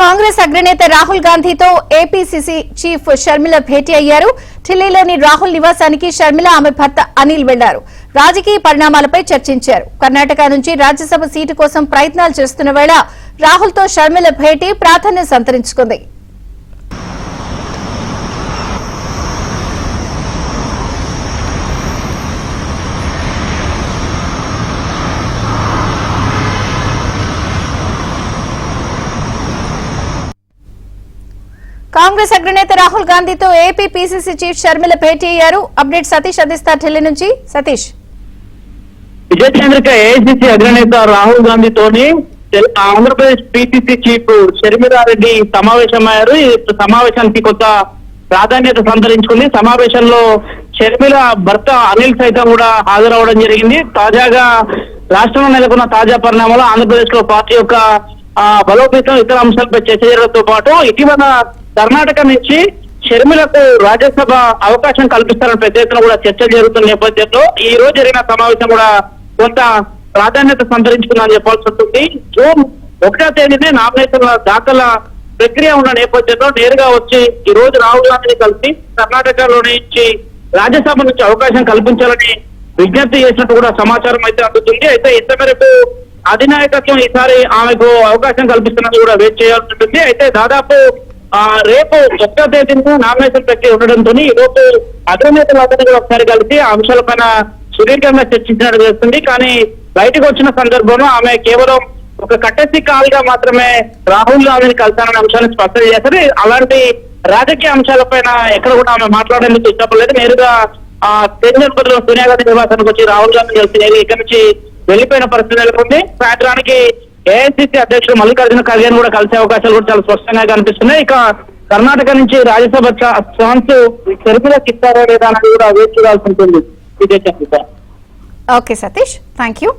కాంగ్రెస్ అగ్రనేత రాహుల్ గాంధీతో APCC chief Sharmila భేటీ అయ్యారు. ఢిల్లీలోని రాహుల్ నివాసానికి షర్మిల ఆమె భర్త అనిల్ వెళ్లారు. రాజకీయ పరిణామాలపై చర్చించారు. కర్ణాటక నుంచి రాజ్యసభ సీటు కోసం ప్రయత్నాలు చేస్తున్న వేళ రాహుల్ తో షర్మిల భేటీ ప్రాధాన్యం సంతరించుకుంది. కాంగ్రెస్ అగ్రనేత రాహుల్ గాంధీతో ఏపీ పీసీసీ చీఫ్ షర్మిల భేటీ అయ్యారు. అప్డేట్ సతీష్ అందిస్తారు ఢిల్లీ నుంచి. సతీష్, విజయచంద్రిక ఏఐసీసీ అగ్రనేత రాహుల్ గాంధీతోని ఆంధ్రప్రదేశ్ పీసీసీ చీఫ్ షర్మిలారెడ్డి సమావేశమయ్యారు. ఈ సమావేశానికి కొంత ప్రాధాన్యత సంతరించుకుంది. సమావేశంలో షర్మిల భర్త అనిల్ సైతం కూడా హాజరవడం జరిగింది. తాజాగా రాష్ట్రంలో నెలకొన్న తాజా పరిణామాలు, ఆంధ్రప్రదేశ్ లో పార్టీ యొక్క బలోపేతం, ఇతర అంశాలపై చర్చ జరగడంతో పాటు ఇటీవల కర్ణాటక నుంచి షర్మిలకు రాజ్యసభ అవకాశం కల్పిస్తారని పెద్ద ఎత్తున కూడా చర్చలు జరుగుతున్న నేపథ్యంలో ఈ రోజు జరిగిన సమావేశం కూడా కొంత ప్రాధాన్యత సంతరించుకుందని చెప్పాల్సి ఉంటుంది. జూన్ 1వ తేదీనే నామినేషన్ల దాఖల ప్రక్రియ ఉన్న నేపథ్యంలో నేరుగా వచ్చి ఈ రోజు రాహుల్ గాంధీని కలిసి కర్ణాటకలో నుంచి రాజ్యసభ నుంచి అవకాశం కల్పించాలని విజ్ఞప్తి చేసినట్టు కూడా సమాచారం అయితే అందుతుంది. అయితే ఇంత మేరకు అధినాయకత్వం ఈసారి ఆమెకు అవకాశం కల్పిస్తున్నది కూడా వెయిట్ చేయాల్సి ఉంటుంది. అయితే దాదాపు రేపు 1వ తేదీన నామినేషన్ ప్రక్రియ ఉండడంతో ఈ లోపు అగ్రనేతలందరినీ కూడా ఒకసారి కలిసి ఆ అంశాలపైన సుదీర్ఘంగా చర్చించినట్టు తెలుస్తుంది. కానీ బయటకు వచ్చిన సందర్భంలో ఆమె కేవలం ఒక కట్టెసి కాల్గా మాత్రమే రాహుల్ గాంధీని కలిసాననే అంశాన్ని స్పష్టం చేశారు. అలాంటి రాజకీయ అంశాలపైన ఎక్కడ కూడా ఆమె మాట్లాడేందుకు ఇష్టపడలేదు. నేరుగా తెలంగాణ సోనియా గాంధీ నివాసానికి వచ్చి రాహుల్ గాంధీ కలిసి ఇక్కడి నుంచి వెళ్లిపోయిన పరిస్థితి నెలకొంది. సాయంత్రానికి ఏఐసీసీ అధ్యక్షుడు మల్లికార్జున ఖర్గే కూడా కలిసే అవకాశాలు కూడా చాలా స్పష్టంగా కనిపిస్తున్నాయి. ఇక కర్ణాటక నుంచి రాజ్యసభ ఛాన్స్ షర్మిలకు ఇస్తారో లేదా అనేది కూడా వేచి చూడాల్సి ఉంటుంది. Okay Satish, thank you.